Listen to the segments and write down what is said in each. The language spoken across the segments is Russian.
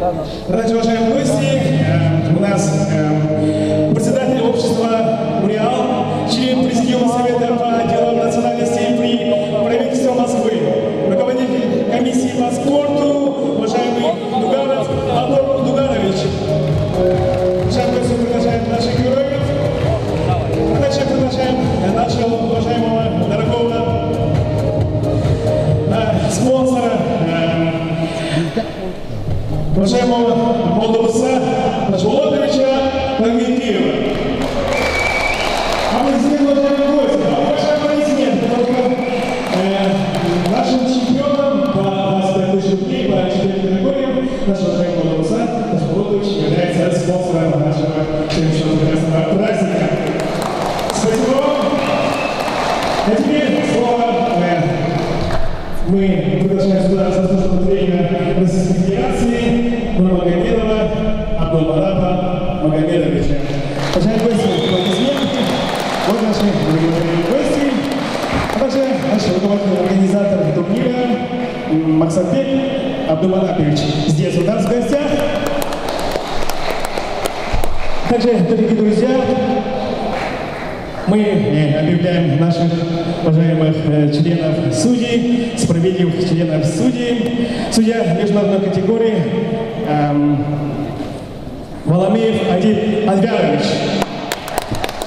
Также, уважаемые гости, у нас председатель общества «Уреал», член Президиума Совета по делам национальностей при правительстве Москвы, руководитель комиссии по спорту, уважаемый Дуганов Антон Дуганович. Уважаемые гости, приглашаем наших героев, а также приглашаем нашего уважаемого, дорогого спонсора, уважаемого молодца Володовича Пангелькиева. Аплодисменты, уважаемые гости. Большие аплодисменты, потому что нашим чемпионом по 25 тысяч рублей по 4 категориям наш уважаемый молодца Володович является спонсором нашего прекрасного праздника. Спасибо вам. А теперь слово мы приглашаем сюда заслуженного тренера Российской Федерации Нурмагомедова Абдулмарапа Магомедовича. Уважаемые гости, аплодисменты. Вот наши уважаемые гости, а также наш руководитель, организатор турнира Максатбек Абдуманапович здесь у нас в гостях. Также, дорогие друзья, мы объявляем наших уважаемых членов судей, справедливых членов судей. Судья международной категории Воломеев Адиб Альвярович.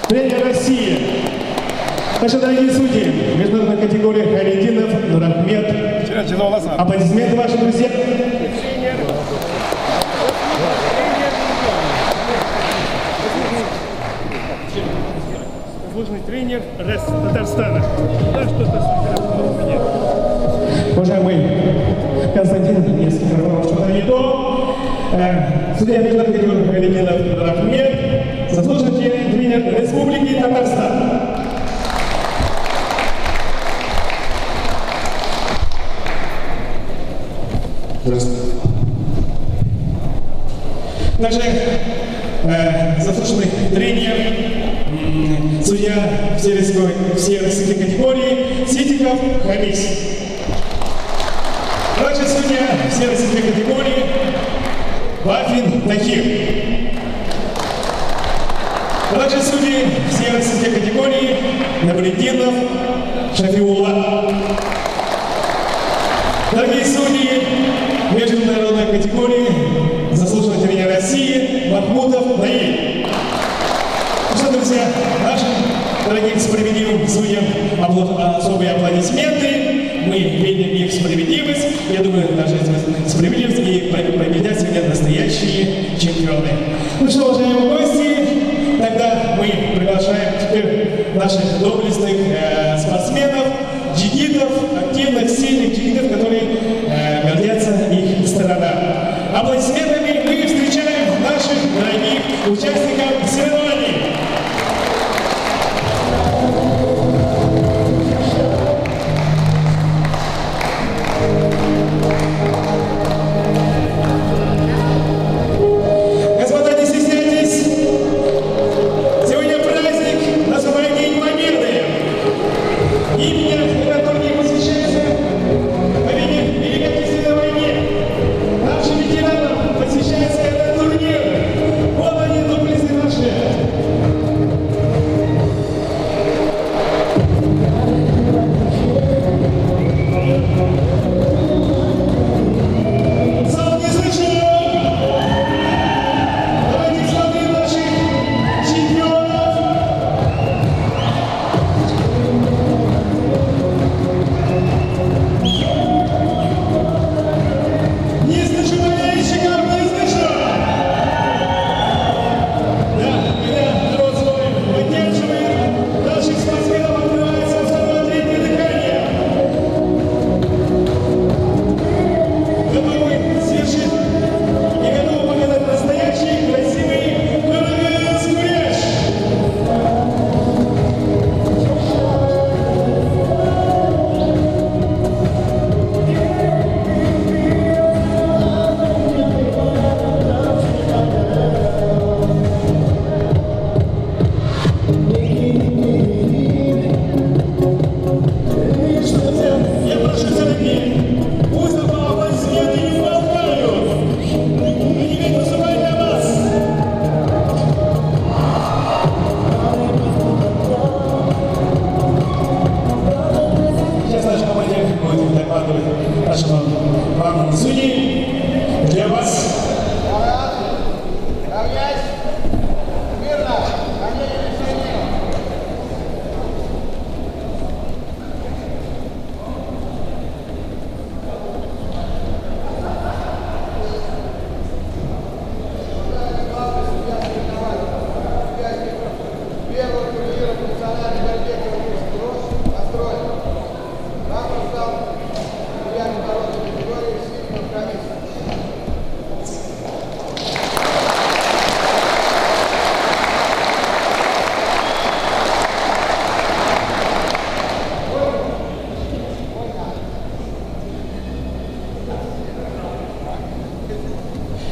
Тренер России. Наши дорогие судьи международной категории Хайреддинов Нурахмед. Аплодисменты ваши, друзья. Заслуженный тренер РЭС Татарстана. Да, что-то у меня. Уважаемый Константин, если что-то не то. Судья международной категории Хайреддинов Нурахмед, заслуженный тренер Республики Татарстан. Здравствуйте. Также заслуженный тренер, судья всей российской категории Ситиков Хамис. Также судья всей российской категории Вафин Тахир. Также судьи всей российской категории Набреддинов Шафиулла. Дорогие судьи международной категории, заслуженный тренер России Махмудов Наиль. Ну что, друзья, нашим дорогим справедливым судьям особые аплодисменты. Мы видим их справедливость. Я думаю, даже справедливость и победят сегодня настоящие чемпионы. Ну что, уважаемые гости, тогда мы приглашаем теперь наших доблестных спортсменов, джигитов, активных, сильных джигитов, которые гордятся их сторона. Аплодисментами мы встречаем наших дорогих участников соревнований. Господа, не стесняйтесь. Сегодня праздник, называемый День Победы. Имя на турнире посвящается победе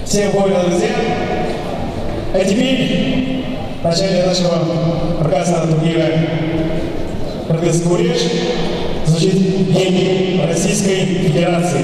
Всем понял, друзья? А теперь, в начале нашего прекрасного турнира «Кыргызский речь» звучит гимн Российской Федерации.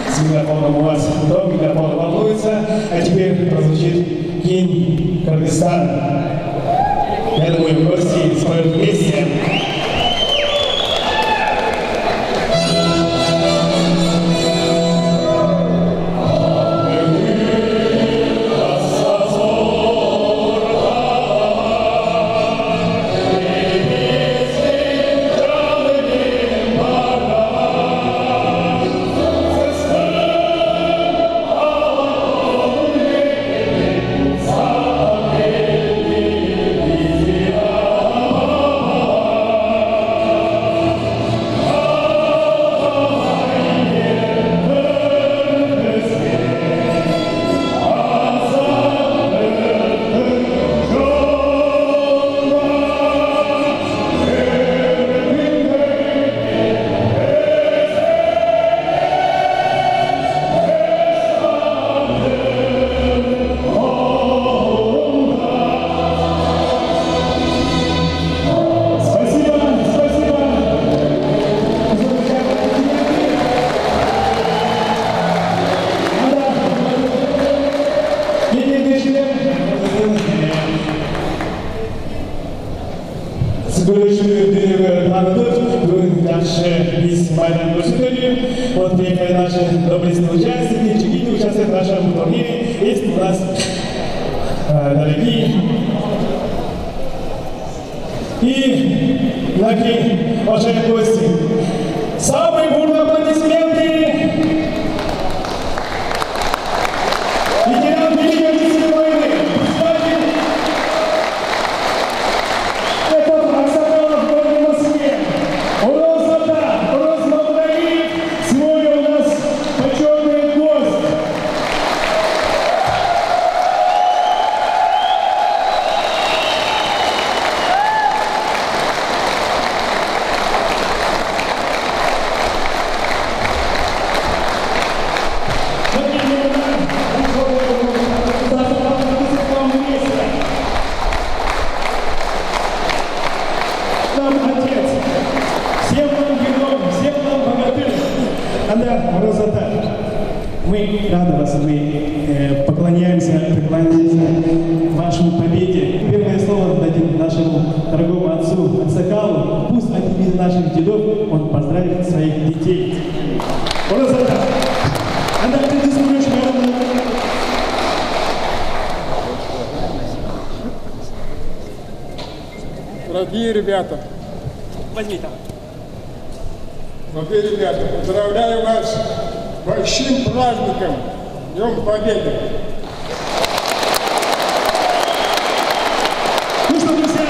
С микрофоном у вас удобно, микрофон волнуется, а теперь прозвучит гимн Кыргызстана. Я думаю, гости споют вместе. Вот приехали наши доблестные участники, чекины участвуют в нашем турнире. Есть у нас дорогие и дорогие уважаемые гости. Самые бурные аплодисменты ветеран Великой Отечественной войны. Это Аксакалов в городе Москве. Урос Ата, Урос Мавраи. Сегодня у нас почетный гость. Мы рады вас, мы поклоняемся вашему победе. Первое слово дадим нашему дорогому отцу Аксакалу. Пусть от имени наших дедов он поздравит своих детей. Дорогие ребята, дорогие ребята, поздравляю вас с большим праздником, Днем Победы. Ну что, друзья,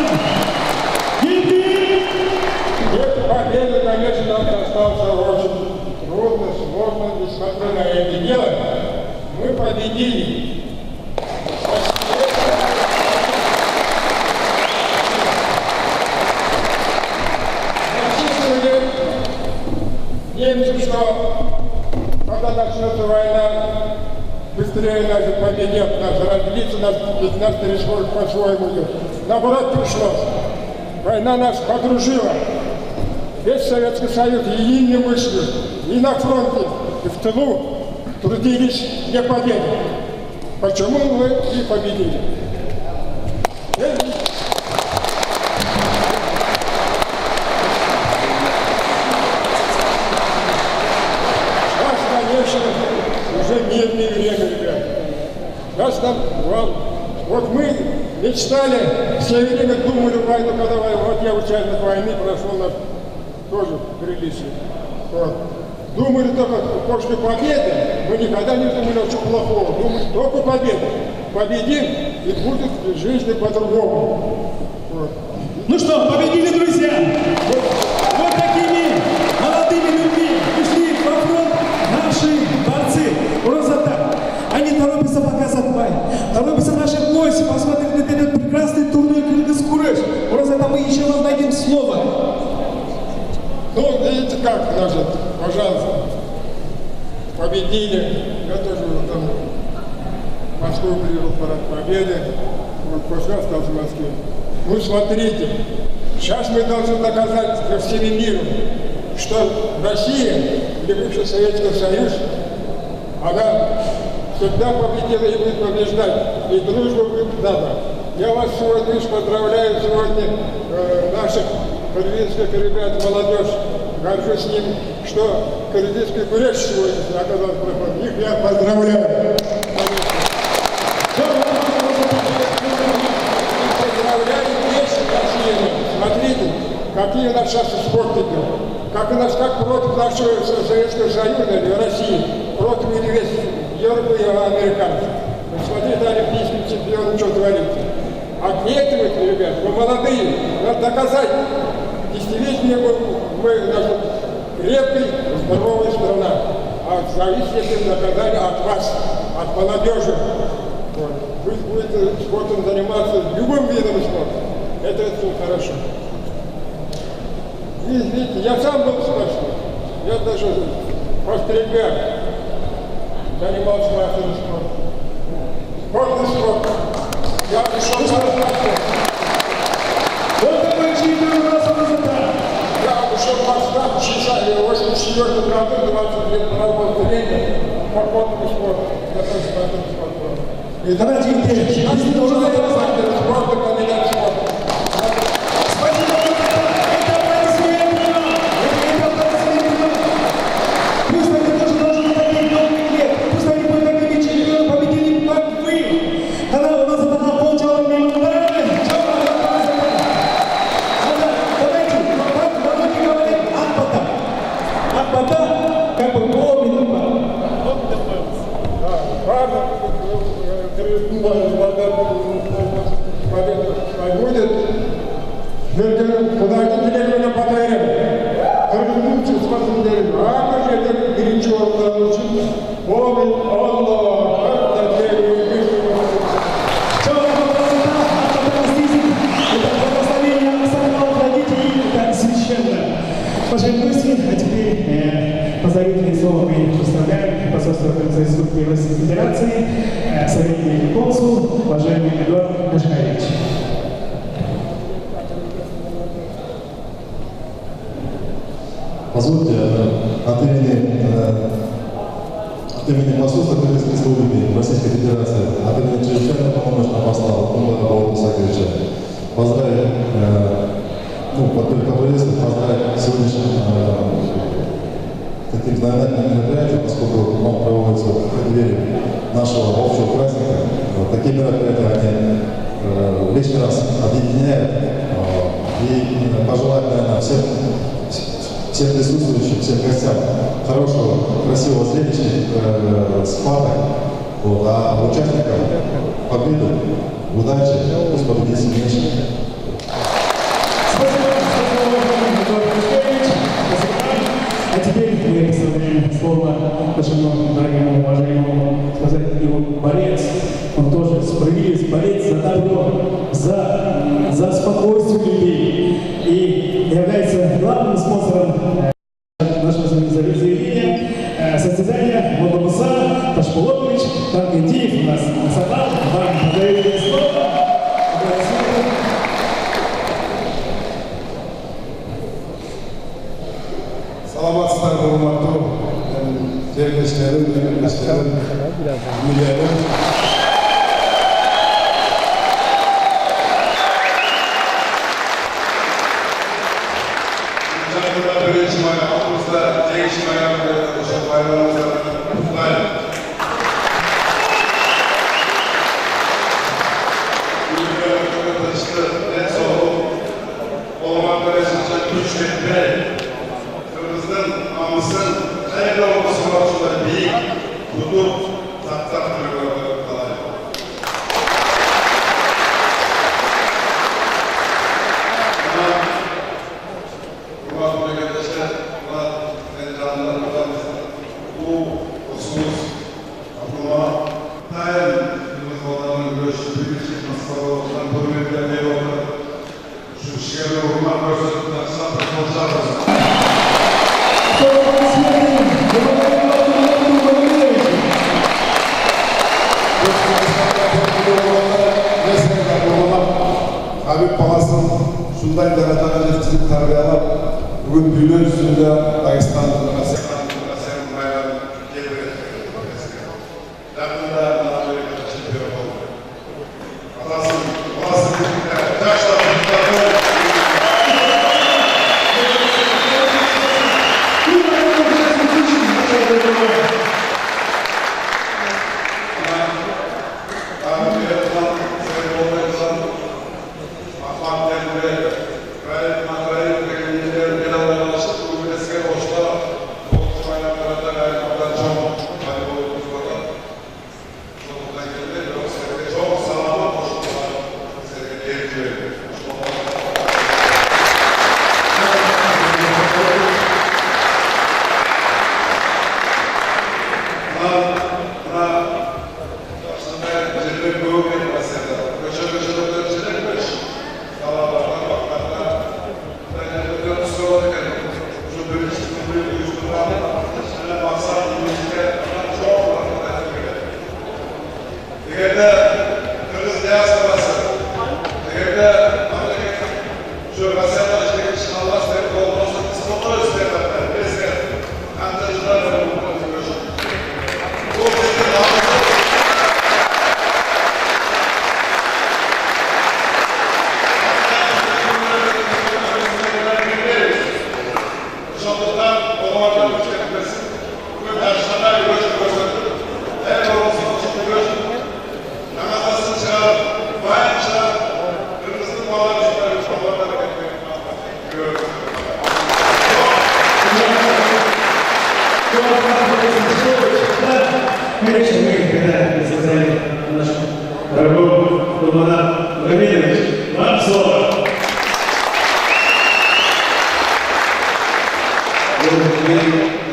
Эта победа, конечно, нам достался очень трудно, сложно, несмотря на это дело. Мы победили. Немцы, что когда начнется война, быстрее нас победят, нас разделиться, нас 15 республик по-своему идет. Наоборот, пришлось. Война нас подружила. Весь Советский Союз едино вышли, и на фронте, и в тылу трудились для победы. Почему мы и победили? Сейчас, конечно, уже мирное время, ребят. Сейчас там, вот мы мечтали, все время думали, войну, когда вот я участник войны, прошел нас тоже приличие. Вот. Думали только после победы, мы никогда не думали о чем плохого, думали только победа. Победим, и будет в жизни по-другому. Вот. Ну что, победили, друзья! Вот такими молодыми людьми пришли во фронт наши борцы. Просто так. Они торопятся показать бой. Торопятся наши гости посмотреть на этот прекрасный турнир Кыргыз-Курыш. Просто там мы еще вам дадим слово. Ну, видите как, значит, пожалуйста, победили. Я тоже там в Москву приехал в парад Победы, вот после остался в Москве. Ну, смотрите, сейчас мы должны доказать всему миру, что Россия, или бывший Советский Союз, она всегда победила и будет побеждать, и дружба будет дана. Я вас сегодня поздравляю, сегодня наших кыргызских ребят, молодежь, горжусь ним, что кыргызский куреш сегодня оказался проходит. Их я поздравляю. Поздравляю весь Россию. Смотрите, какие у нас сейчас спорт идет. Как у нас, как против нашего Советского Союза или России, против или весь Европы и американцев. Смотрите, олимпийские чемпионы, что творится. А к этому, ребят, вы молодые, надо доказать. Десятилетие мы наша крепкая, здоровая страна. А зависит этим доказание от вас, от молодежи. Вот. Вы будете спортом заниматься любым видом спорта. Это все хорошо. И, видите, я сам был спортсмен. Я даже по стрельбе занимался мастером спорта. Спортный спорт. Я пришел на спорт. Вот такой чемпион у нас результат. Я ушел в Москву в 84 году, 20 лет работал тренером по спортному спорту. Я тоже спортом спортом. И давайте теперь, если уже Мастер спорта, кандидат спорта. спасибо, это аплодисменты. Это аплодисменты. Пусть они тоже должны таких долгих лет. Пусть они будут такими чемпионами, победили, как вы. Когда у нас это на полчаса минуты. Как бы полминуты. Будет, куда они телеграмму подарим. Кыргызцы смотрели, а как это горячо получить. Помнит Allah, как это а теперь поздравительные слова мы представляем посольство Кыргызской Российской Федерации, советник консул, уважаемый Эдуард Кашкаревич. Позвольте от имени посольства Кыргызской Республики Российской Федерации, от имени чрезвычайного полномочного посла Алтынбаева Исаковича поздравить, поздравить сегодняшним таким знаменательным мероприятием, поскольку он проводится в преддверии нашего общего праздника. Такие мероприятия, они лишний раз объединяют и пожелать, наверное, всем присутствующим, всем гостям хорошего, красивого зрелища, схваток, а участникам победы, удачи, пусть победит сильнейший. А теперь мы представляем слово нашему дорогому, уважаемому, сказать, его борец. Он тоже справедливый борец за добро, за спокойствие людей. И является главным спонсором нашего заявления состязания Молдовса Ташпулович, у нас Сатан, вам подаю слово. Саламатсыздар, құрметті жерлестерім, жерлестерім, үйлерім. Бірінші мая августа, екінші мая bayramımızda kutlayın. Ülke arkadaşlar en son olmak arasında güç etme. Kırmızı'nın amısın hayırlı olması maçında büyük tutup taktak duyguları kalayım. Bu husus aklıma daim yıllık görüşü büyük masalalarından hürmetlerine yolda şu şiirle vurmak gösterdiğinden satır konuşarız. Habib balasın şunday derecede yetiştirip terbiye alıp bugün dünya üstünde Dağıstan'da Конечно, мы, когда сказали нашему дорогому Курбана Магомедович, вам слово.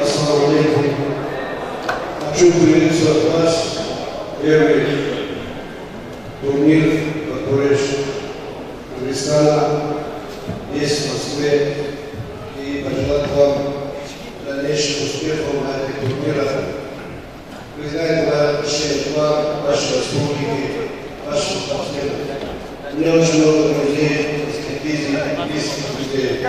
Ассаламу алейкум. Хочу приветствовать вас. Первый турнир, который Кыргызстана есть в Москве. И пожелать вам дальнейших успехов на этих турнирах. Вы знаете, на отношение к вам, вашей республики, вашему спортсмену. У меня очень много друзей, близких друзей.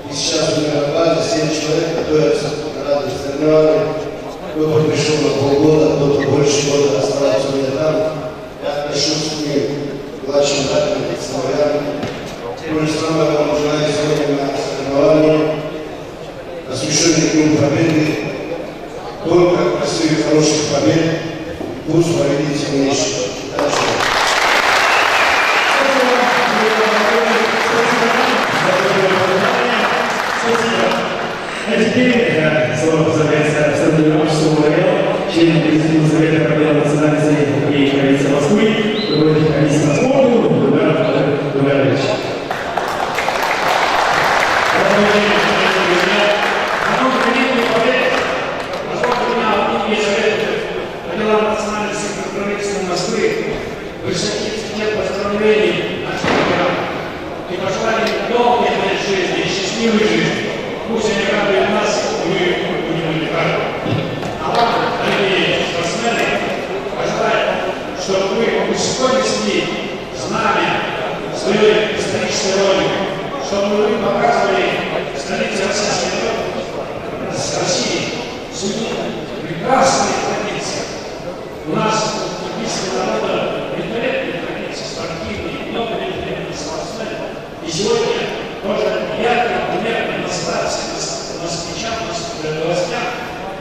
И сейчас у меня на базе 7 человек готовятся к разным соревнованиям. Кто-то пришел на полгода, кто-то больше года оставаться у меня там. Я отношусь к ним, младшим братьям, сыновьям. То же самое вам желаю сегодня на соревновании, освященной Днем Победы. Только красивых, хороших побед. Пусть победит сильнейший. А теперь слово позволяется Александру Ивановичу Лаврелову, члену Президиума Совета проблем национальной совета и правительства Москвы, руководитель комиссии по спорту, Дугарович. И пожелали долгой жизни и счастливой жизни. Пусть они радуют нас, и мы будем их радовать. А вам, дорогие спортсмены, пожелаем чтобы вы высоко несли знамя своей исторической родины, чтобы вы показывали столице России прекрасные традиции. У нас в киргизском народе великолепные традиции, спортивные, много великолепных спортсменов. И сегодня тоже ярко пример демонстрации москвичам, властям,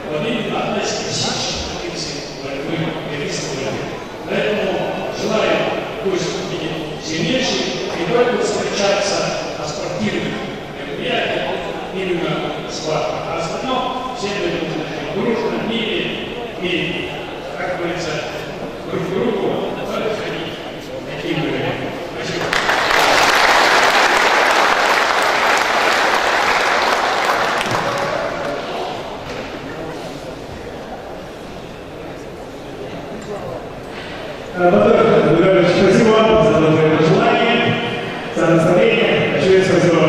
вот именно одна из классических традиций борьбы киргизской борьбы. Поэтому желаю, пусть будет сильнейший, и только встречаться на спортивных мероприятиях именно с вами. А остальное все будем дружно, в мире и, как говорится, друг к другу подходить таким уровнем. Спасибо. Спасибо вам за доброе пожелание, за наставление. Большое спасибо.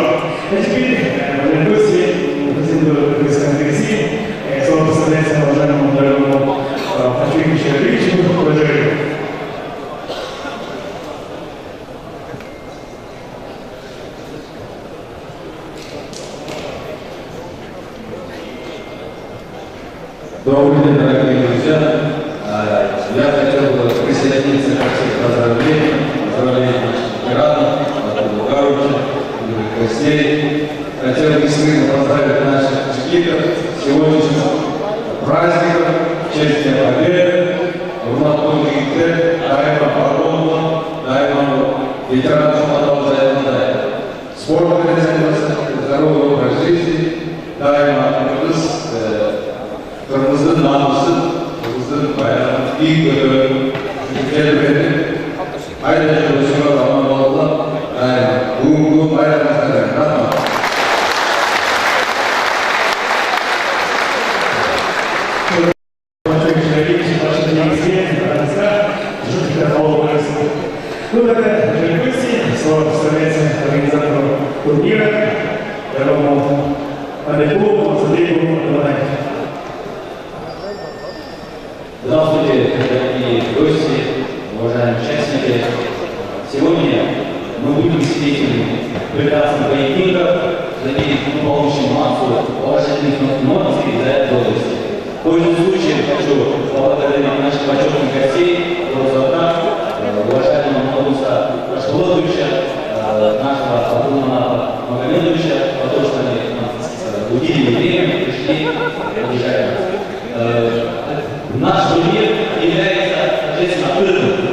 А теперь, мои гости, президенту Кыргызской России, слово представляется уважаемому дорогому Артемию Черновичу. Уважаемый. Добрый день, дорогие друзья. Я хотел бы присоединиться ко всем поздравлениям наших ветеранов, Артура Гаровича, Юрия Костей. Хотел бы искренне поздравить наших спикеров с сегодняшним праздником, в честь Дня Победы, Урматулы Гитте, Дайма Паромова, Дайма ветеранов продолжает. Спорт заниматься, здоровый образ жизни, Дайма Кыргыздын намысын, Kırgız'ın bayrağını ilk bölümü ülkeleri ayrıca çalışma zamanında bu bayrağımızda da слово представляется организатору турнира, первому клубу, Садыку Абдулаеву. Здравствуйте, дорогие гости, уважаемые участники. Сегодня мы будем свидетелями прекрасных поединков, надеюсь, мы получим массу положительных эмоций за это области. Пользуясь случаем, хочу поблагодарить наших почетных гостей, уважаемого Мамуса Ашхолодовича, нашего Абдулмана Магомедовича, за то, что они нас уделили время, пришли, уважаемые. Наш турнир является торжественно открытым